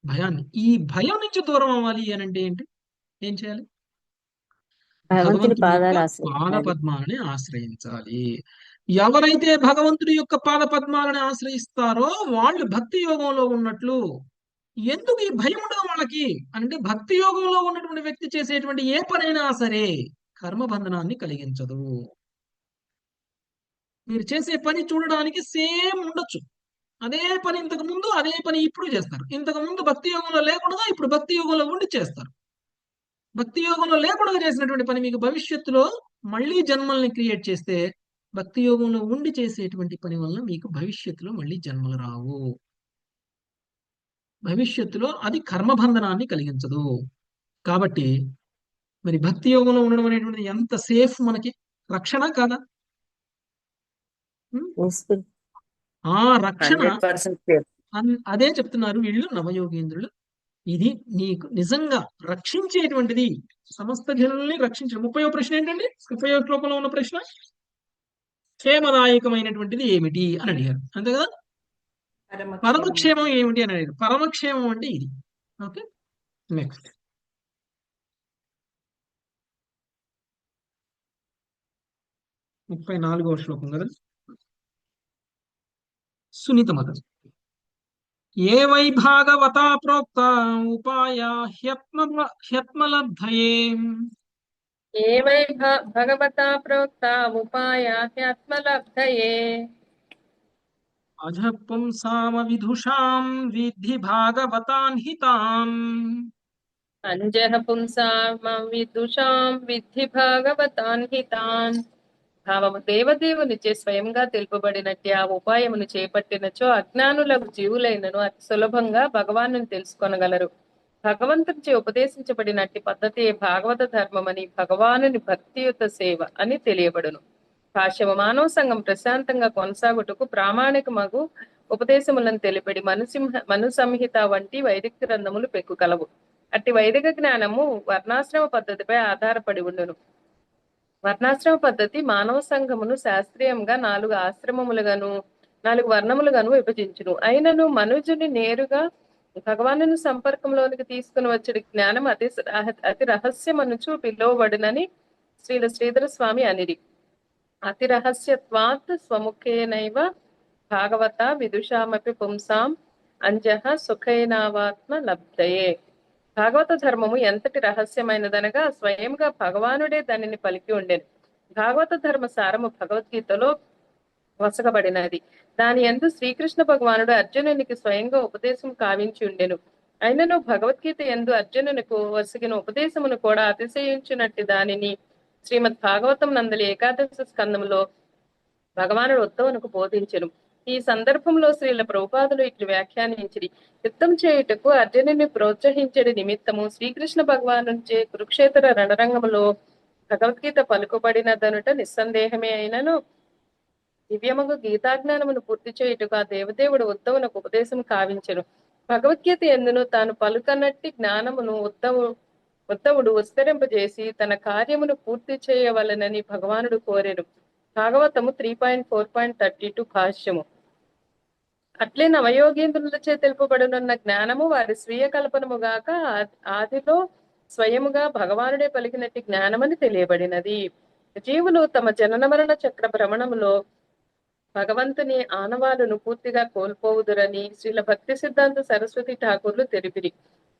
భయాన్ని, ఈ భయం నుంచి దూరం అవ్వాలి అని అంటే ఏంటి? ఏం చేయాలి? భగవంతుని భగవంతుడి యొక్క పాదాలు పాద ఆశ్రయించాలి. పద్మాలని ఆశ్రయించాలి. ఎవరైతే భగవంతుడి యొక్క పాద పద్మాలని ఆశ్రయిస్తారో వాళ్ళు భక్తి యోగంలో ఉన్నట్లు. ఎందుకు ఈ భయం ఉండదు వాళ్ళకి అంటే, భక్తి యోగంలో ఉన్నటువంటి వ్యక్తి చేసేటువంటి ఏ పనైనా సరే కర్మబంధనాన్ని కలిగించదు. మీరు చేసే పని చూడడానికి సేమ్ ఉండొచ్చు, అదే పని ఇంతకు ముందు అదే పని ఇప్పుడు చేస్తారు. ఇంతకు ముందు భక్తి యోగంలో లేకుండా ఇప్పుడు భక్తి యోగంలో ఉండి చేస్తారు. భక్తి యోగంలో లేకుండా చేసినటువంటి పని మీకు భవిష్యత్తులో మళ్ళీ జన్మల్ని క్రియేట్ చేస్తే, భక్తి యోగంలో ఉండి చేసేటువంటి పని వల్ల మీకు భవిష్యత్తులో మళ్ళీ జన్మలు రావు. భవిష్యత్తులో అది కర్మబంధనాన్ని కలిగించదు. కాబట్టి మరి భక్తి యోగంలో ఉండడం అనేటువంటిది ఎంత సేఫ్, మనకి రక్షణ కాదా? ఉం? ఎస్ ప్రభు. ఆ రక్షణ 100% సేఫ్. అదే చెప్తున్నారు వీళ్ళు నవయోగేంద్రులు. ఇది నీకు నిజంగా రక్షించేటువంటిది, సమస్త జనుల్ని రక్షించడం. 30వ ప్రశ్న ఏంటండి? 30వ శ్లోకంలో ఉన్న ప్రశ్న, క్షేమదాయకమైనటువంటిది ఏమిటి అని అడిగారు, అంతే కదా? పరమక్షేమం. పరమక్షేమం ఏమిటి అని అడిగారు. పరమక్షేమం అంటే ఇది. ఓకే, నెక్స్ట్ 34వ శ్లోకం కదా. సునీత మత ఏ వై భాగవతా ప్రోక్త ఉపాయా హ్యత్మలబ్ధయే. A why భగవతా ప్రోక్తా ఉపాయా హ్యాత్మలబ్ధయే. అజ పుంసామ విదుషాం విద్ధి భాగవతాన్ హితాన్. అంజః పుంసాం విదుషాం విద్ధి భాగవతాన్ హితాన్. భావము దేవదేవునిచే స్వయంగా తెలుపబడినట్టి ఆ ఉపాయమును చేపట్టినచో అజ్ఞానులకు జీవులైనను అతి సులభంగా భగవాను తెలుసుకొనగలరు. భగవంతునిచే ఉపదేశించబడినట్టి పద్ధతి భాగవత ధర్మమని భగవానుని భక్తియుత సేవ అని తెలియబడును. భాష్యము మానవ సంఘం ప్రశాంతంగా కొనసాగుటకు ప్రామాణిక మగు ఉపదేశములను తెలిపడి మను సంహిత వంటి వైదిక గ్రంథములు పెక్కు కలవు. అట్టి వైదిక జ్ఞానము వర్ణాశ్రమ పద్ధతిపై ఆధారపడి ఉండును. వర్ణాశ్రమ పద్ధతి మానవ సంఘమును శాస్త్రీయంగా 4 ఆశ్రమములుగాను 4 వర్ణములుగాను విభజించును. అయినను మనుజుని నేరుగా భగవాను సంపర్కంలోనికి తీసుకుని వచ్చే జ్ఞానం అతి రహస్యమనుచు పిలువబడినని శ్రీధర స్వామి అనిరి. అతి రహస్యత్వాత్ స్వముఖేనైవ భాగవత విదుషామపి పుంసాం అంజః సుఖైనావాత్మ లబ్ధయే. భాగవత ధర్మము ఎంతటి రహస్యమైనదనగా స్వయంగా భగవానుడే దానిని పలికి ఉండెను. భాగవత ధర్మ సారము భగవద్గీతలో వసకబడినది. దాని యందు శ్రీకృష్ణ భగవానుడు అర్జునునికి స్వయంగా ఉపదేశం కావించి ఉండెను. అయినను భగవద్గీత యందు అర్జునునికి వసగిన ఉపదేశమును కూడా అతిశయించినట్టి దానిని శ్రీమద్ భాగవతం నందలి ఏకాదశ స్కందములో భగవానుడు ఉద్ధవునకు బోధించెను. ఈ సందర్భంలో శ్రీల ప్రభుపాదులు ఇట్లు వ్యాఖ్యానించిరి. యుద్ధం చేయుటకు అర్జునుని ప్రోత్సహించడి నిమిత్తము శ్రీకృష్ణ భగవానుచే కురుక్షేత్ర రణరంగములో భగవద్గీత పలుకుబడినదనుట నిస్సందేహమే. అయినను దివ్యమగు గీతాజ్ఞానమును పూర్తి చేయుటకు ఆ దేవదేవుడు ఉద్ధవునకు ఉపదేశం కావించెను. భగవద్గీత ఎందును తాను పలుకనట్టి జ్ఞానమును ఉద్ధవుడు విస్తరింపజేసి తన కార్యమును పూర్తి చేయవలనని భగవానుడు కోరెను. భాగవతము 3.4.32 భాష్యము. అట్లే నవయోగేంద్రులచే తెలుపబడునున్న జ్ఞానము వారి స్వీయ కల్పనముగాక ఆదిలో స్వయముగా భగవానుడే పలికినట్టి జ్ఞానమని తెలియబడినది. జీవులు తమ జనన మరణ చక్ర భ్రమణములో భగవంతుని ఆనవాలును పూర్తిగా కోల్పోవుదురని శ్రీల భక్తి సిద్ధాంత సరస్వతి ఠాకూర్లు తెలిపిరి.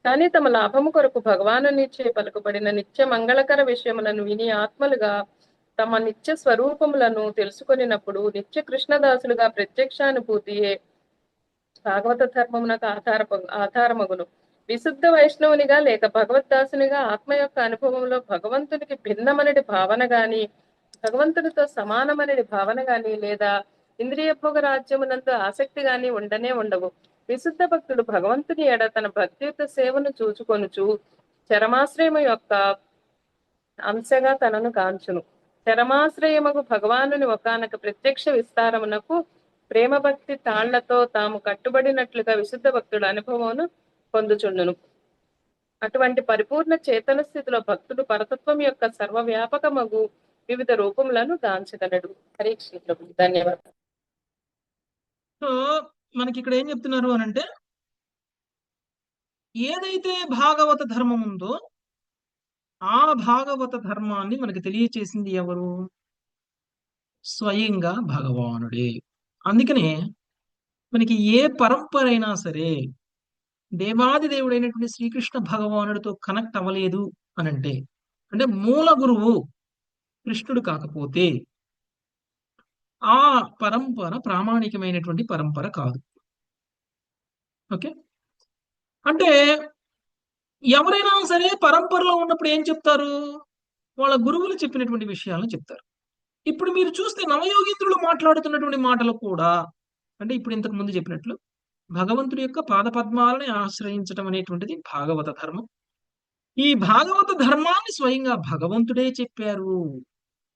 కానీ తమ లాభము కొరకు భగవానునిచే పలుకబడిన నిత్య మంగళకర విషయములను విని ఆత్మలుగా తమ నిత్య స్వరూపములను తెలుసుకొనినప్పుడు నిత్య కృష్ణదాసులుగా ప్రత్యక్షానుభూతియే భాగవత ధర్మమునకు ఆధారమగును. విశుద్ధ వైష్ణవునిగా లేక భగవద్దాసునిగా ఆత్మ యొక్క అనుభవంలో భగవంతునికి భిన్నమనడి భావన గాని భగవంతునితో సమానమనడి భావన గాని లేదా ఇంద్రియ భోగ రాజ్యమునందు ఆసక్తి గాని ఉండవు. విశుద్ధ భక్తుడు భగవంతుని ఎడ తన భక్తియుత సేవను చూచుకొనుచు చరమాశ్రయము యొక్క అంశగా తనను కాంచును. చరమాశ్రయముకు భగవానుని ఒకానొక ప్రత్యక్ష విస్తారమునకు ప్రేమ భక్తి తాళ్లతో తాము కట్టుబడినట్లుగా విశుద్ధ భక్తుడు అనుభవమును పొందుచుండును. అటువంటి పరిపూర్ణ చేతన స్థితిలో భక్తుడు పరతత్వం యొక్క సర్వవ్యాపకమగు వివిధ రూపములను గాంచగలడు. హరే కృష్ణ. ధన్యవాదాలు. సో మనకి ఇక్కడ ఏం చెప్తున్నారు అనంటే, ఏదైతే భాగవత ధర్మం ఉందో ఆ భాగవత ధర్మాన్ని మనకి తెలియచేసింది ఎవరు? స్వయంగా భగవానుడే. అందుకనే మనకి ఏ పరంపర అయినా సరే దేవాది దేవుడైనటువంటి శ్రీకృష్ణ భగవానుడితో కనెక్ట్ అవ్వలేదు అనంటే, అంటే మూల గురువు కృష్ణుడు కాకపోతే ఆ పరంపర ప్రామాణికమైనటువంటి పరంపర కాదు. ఓకే, అంటే ఎవరైనా సరే పరంపరలో ఉన్నప్పుడు ఏం చెప్తారు? వాళ్ళ గురువులు చెప్పినటువంటి విషయాలను చెప్తారు. ఇప్పుడు మీరు చూస్తే నవయోగేంద్రులు మాట్లాడుతున్నటువంటి మాటలు కూడా, అంటే ఇప్పుడు ఇంతకు ముందు చెప్పినట్లు భగవంతుడి యొక్క పాదపద్మాలని ఆశ్రయించడం అనేటువంటిది భాగవత ధర్మం. ఈ భాగవత ధర్మాన్ని స్వయంగా భగవంతుడే చెప్పారు.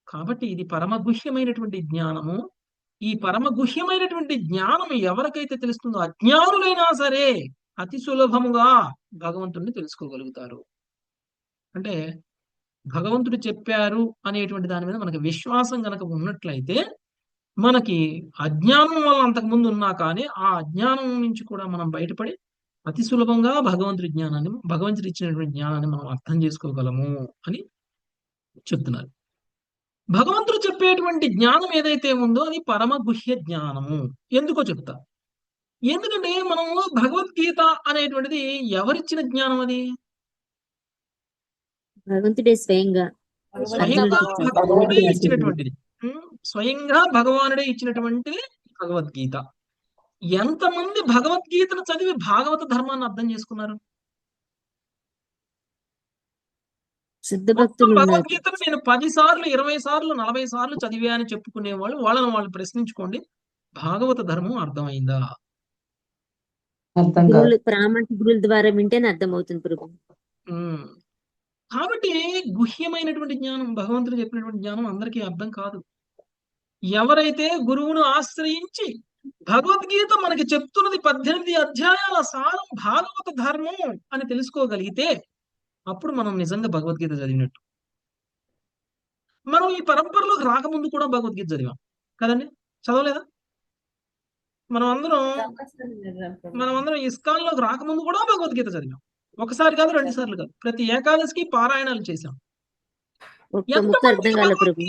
కాబట్టి ఇది పరమగుహ్యమైనటువంటి జ్ఞానము. ఈ పరమగుహ్యమైనటువంటి జ్ఞానం ఎవరికైతే తెలుస్తుందో అజ్ఞానులైనా సరే అతి సులభముగా భగవంతుడిని తెలుసుకోగలుగుతారు. అంటే భగవంతుడు చెప్పారు అనేటువంటి దాని మీద మనకి విశ్వాసం గనక ఉన్నట్లయితే మనకి అజ్ఞానం వల్ల అంతకుముందు ఉన్నా కానీ ఆ అజ్ఞానం నుంచి కూడా మనం బయటపడి అతి సులభంగా భగవంతుడు ఇచ్చినటువంటి జ్ఞానాన్ని మనం అర్థం చేసుకోగలము అని చెప్తున్నారు. భగవంతుడు చెప్పేటువంటి జ్ఞానం ఏదైతే ఉందో అది పరమ గుహ్య జ్ఞానము. ఎందుకో చెప్తా. ఎందుకంటే మనము భగవద్గీత అనేటువంటిది ఎవరిచ్చిన జ్ఞానం అది? భగవంతుడే స్వయంగా స్వయంగా అర్జునుడికి భగవానుడే ఇచ్చాడు. ఇచ్చినటువంటిది. స్వయంగా భగవానుడే ఇచ్చినటువంటిది భగవద్గీత. ఎంతమంది భగవద్గీతను చదివి భాగవత ధర్మాన్ని అర్థం చేసుకున్నారు? శుద్ధ మొత్తం భక్తులు ఉన్నారు. భగవద్గీతను నేను 10 సార్లు 20 సార్లు 40 సార్లు చదివా అని చెప్పుకునే వాళ్ళు వాళ్ళు ప్రశ్నించుకోండి, భాగవత ధర్మం అర్థమైందా? అర్థం కాదు. గురువులు ప్రామాణిక గురువుల ద్వారా వింటేనే అర్థమవుతుంది ప్రభు. ఉమ్. కాబట్టి గుహ్యమైనటువంటి జ్ఞానం, భగవంతుడు చెప్పినటువంటి జ్ఞానం అందరికీ అర్థం కాదు. ఎవరైతే గురువును ఆశ్రయించి భగవద్గీత మనకి చెప్తున్నది 18 అధ్యాయాల సారం భాగవత ధర్మం అని తెలుసుకోగలిగితే అప్పుడు మనం నిజంగా భగవద్గీత చదివినట్టు. మనం ఈ పరంపరలోకి రాకముందు కూడా భగవద్గీత చదివాం కదండి, చదవలేదా? మనం అందరం ఇస్కాన్ లోకి రాకముందు కూడా భగవద్గీత చదివాం. ఒకసారి కాదు, 2 సార్లు కాదు, ప్రతి ఏకాదశికి పారాయణాలు చేశాం. ఒక్క ముక్క అర్థం కాలే ప్రభు.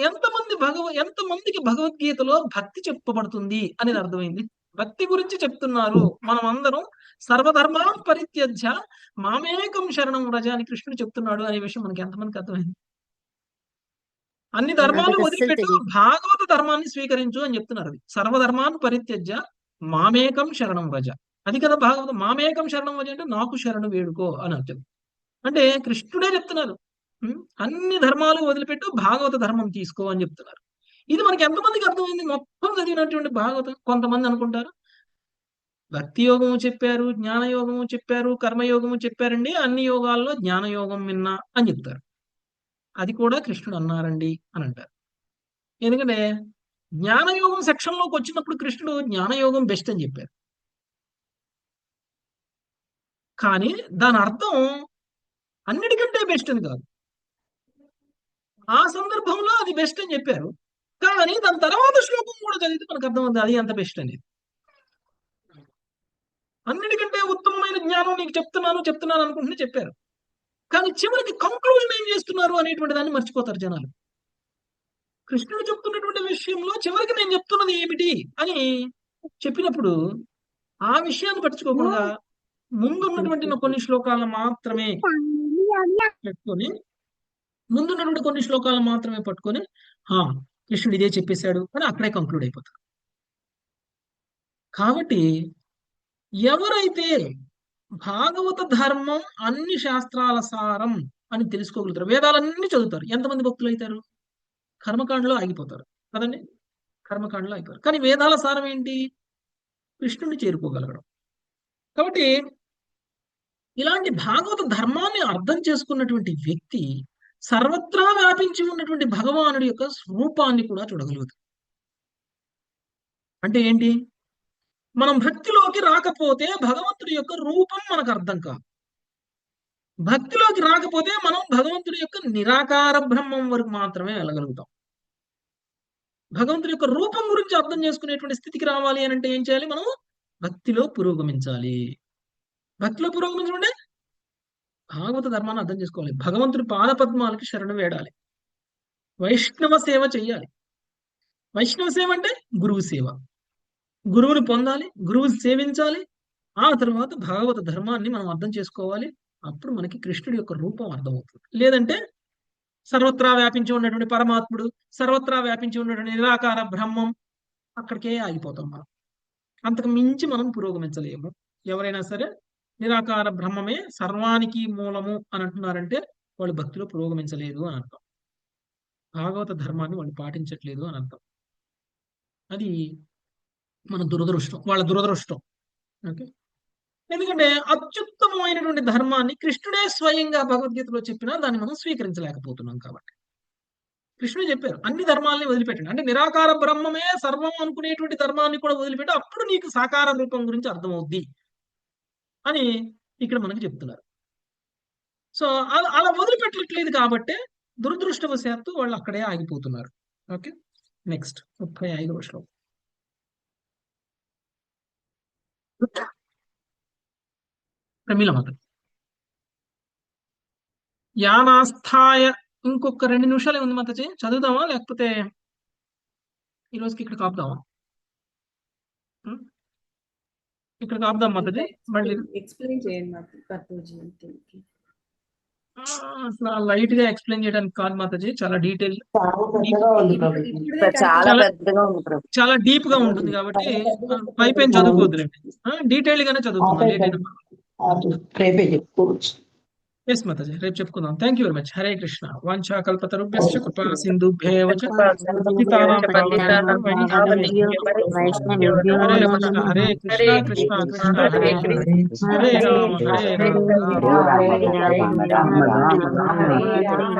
ఎంతమందికి భగవద్గీతలో భక్తి చెప్పబడుతుంది అనేది అర్థమైంది? భక్తి గురించి చెప్తున్నారు. మనం అందరం సర్వధర్మాన్ పరిత్యజ్య మామేకం శరణం వ్రజ అని కృష్ణుడు చెప్తున్నాడు అనే విషయం మనకి ఎంతమందికి అర్థమైంది? అన్ని ధర్మాలు నాకు అస్సలు వదిలిపెట్టు తెలియదు. భాగవత ధర్మాన్ని స్వీకరించు అని చెప్తున్నారు. అది సర్వధర్మాన్ పరిత్యజ్య మామేకం శరణం వ్రజ. అది కదా భాగవతం. మామేకం శరణం వ్రజ అంటే నాకు శరణు వేడుకో అని అర్థం. అంటే కృష్ణుడే చెప్తున్నారు, అన్ని ధర్మాలు వదిలిపెట్టు భాగవత ధర్మం తీసుకో అని చెప్తున్నారు. ఇది మనకి ఎంతమందికి అర్థమైంది? మొత్తం చదివినటువంటి భాగవతం. కొంతమంది అనుకుంటారు భక్తి యోగము చెప్పారు, జ్ఞాన యోగము చెప్పారు, కర్మయోగము చెప్పారండి, అన్ని యోగాల్లో జ్ఞాన యోగం విన్నా అని చెప్తారు. అది కూడా కృష్ణుడు అన్నారండి అని అంటారు. ఎందుకంటే జ్ఞానయోగం సెక్షన్ లోకి వచ్చినప్పుడు కృష్ణుడు జ్ఞానయోగం బెస్ట్ అని చెప్పారు. కానీ దాని అర్థం అన్నిటికంటే బెస్ట్ అని కాదు. ఆ సందర్భంలో అది బెస్ట్ అని చెప్పారు, కానీ దాని తర్వాత శ్లోకం కూడా చదివితే మనకు అర్థమవుతుంది అది అంత బెస్ట్ అనేది. అన్నిటికంటే ఉత్తమమైన జ్ఞానం నీకు చెప్తున్నాను అనుకుంటే చెప్పారు, కానీ చివరికి కంక్లూజన్ ఏం చేస్తున్నారు అనేటువంటి దాన్ని మర్చిపోతారు జనాలు. కృష్ణుడు చెప్తున్నటువంటి విషయంలో చివరికి నేను చెప్తున్నది ఏమిటి అని చెప్పినప్పుడు ఆ విషయాన్ని పట్టించుకోకుండా ముందున్నటువంటి కొన్ని శ్లోకాలను మాత్రమే పట్టుకొని కృష్ణుడు ఇదే చెప్పేశాడు అని అక్కడే కంక్లూడ్ అయిపోతారు. కాబట్టి ఎవరైతే భాగవత ధర్మం అన్ని శాస్త్రాల సారం అని తెలుసుకోగలుగుతారు, వేదాలన్నీ చదువుతారు, ఎంతమంది భక్తులు అవుతారు? కర్మకాండలో ఆగిపోతారు కదండి, కర్మకాండలో ఆగిపోతారు. కానీ వేదాల సారం ఏంటి? కృష్ణుడిని చేరుకోగలగడం. కాబట్టి ఇలాంటి భాగవత ధర్మాన్ని అర్థం చేసుకున్నటువంటి వ్యక్తి సర్వత్రా వ్యాపించి ఉన్నటువంటి భగవానుడి యొక్క స్వరూపాన్ని కూడా చూడగలుగుతాడు. అంటే ఏంటి? మనం భక్తిలోకి రాకపోతే భగవంతుడి యొక్క రూపం మనకు అర్థం కాదు. భక్తిలోకి రాకపోతే మనం భగవంతుడి యొక్క నిరాకార బ్రహ్మం వరకు మాత్రమే వెళ్ళగలుగుతాం. భగవంతుడి యొక్క రూపం గురించి అర్థం చేసుకునేటువంటి స్థితికి రావాలి అని అంటే ఏం చేయాలి? మనం భక్తిలో పురోగమించాలి. భక్తిలో పురోగమించడం అంటే భాగవత ధర్మాన్ని అర్థం చేసుకోవాలి, భగవంతుడి పాదపద్మాలకి శరణు వేడాలి, వైష్ణవ సేవ చెయ్యాలి. వైష్ణవ సేవ అంటే గురువు సేవ. గురువుని పొందాలి, గురువుని సేవించాలి. ఆ తర్వాత భాగవత ధర్మాన్ని మనం అర్థం చేసుకోవాలి. అప్పుడు మనకి కృష్ణుడి యొక్క రూపం అర్థమవుతుంది. లేదంటే సర్వత్రా వ్యాపించి ఉన్నటువంటి పరమాత్ముడు, సర్వత్రా వ్యాపించి ఉన్నటువంటి నిరాకార బ్రహ్మం, అక్కడికే ఆగిపోతాం మనం. అంతకు మించి మనం పురోగమించలేము. ఎవరైనా సరే నిరాకార బ్రహ్మమే సర్వానికి మూలము అని అంటున్నారంటే వాళ్ళు భక్తిలో పురోగమించలేదు అని అర్థం. భాగవత ధర్మాన్ని వాళ్ళు పాటించట్లేదు అని అర్థం. అది మన దురదృష్టం, వాళ్ళ దురదృష్టం. ఓకే, ఎందుకంటే అత్యుత్తమమైనటువంటి ధర్మాన్ని కృష్ణుడే స్వయంగా భగవద్గీతలో చెప్పినా దాన్ని మనం స్వీకరించలేకపోతున్నాం. కాబట్టి కృష్ణుడు చెప్పారు అన్ని ధర్మాలని వదిలిపెట్టండి, అంటే నిరాకార బ్రహ్మమే సర్వం అనుకునేటువంటి ధర్మాన్ని కూడా వదిలిపెట్టి అప్పుడు నీకు సాకార రూపం గురించి అర్థమవుద్ది అని ఇక్కడ మనకి చెప్తున్నారు. సో అలా వదిలిపెట్టట్లేదు కాబట్టి దురదృష్టవశాత్తు వాళ్ళు అక్కడే ఆగిపోతున్నారు. ఓకే, నెక్స్ట్ 35వ శ్లోకం. ప్రమీల మాత యానాస్థాయ ఇంకొక 2 నిమిషాలే ఉంది మాతజీ, చదువుదామా లేకపోతే ఈ రోజుకి ఇక్కడ కాపుదామా? ఇక్కడ ఆపుదాం మాతాజీ. మళ్ళీ ఎక్స్ప్లెయిన్ చేయండి మాతాజీ అంతే. అట్లా లైట్ గా ఎక్స్ప్లెయిన్ చేయడానికి కాదు మాతాజీ, చాలా డీటెయిల్, చాలా డీప్ గా ఉంటుంది కాబట్టి పైపైన చదువుకోవద్దులేండి, డీటెయిల్ గానే చదువుకుందాం. రేపే చెప్పుకోవచ్చు. ఎస్ మాతాజీ, రేపు చెప్పుకుందాం. Thank you very much. Hare Krishna. వాంఛా కల్పతరుభ్యశ్చ కృపా సింధుభ్యేవ చ పతితానాం పావనేభ్యో వైష్ణవేభ్యో హరే కృష్ణ హరే కృష్ణ కృష్ణ కృష్ణ హరే హరే హరే రామ హరే రామ.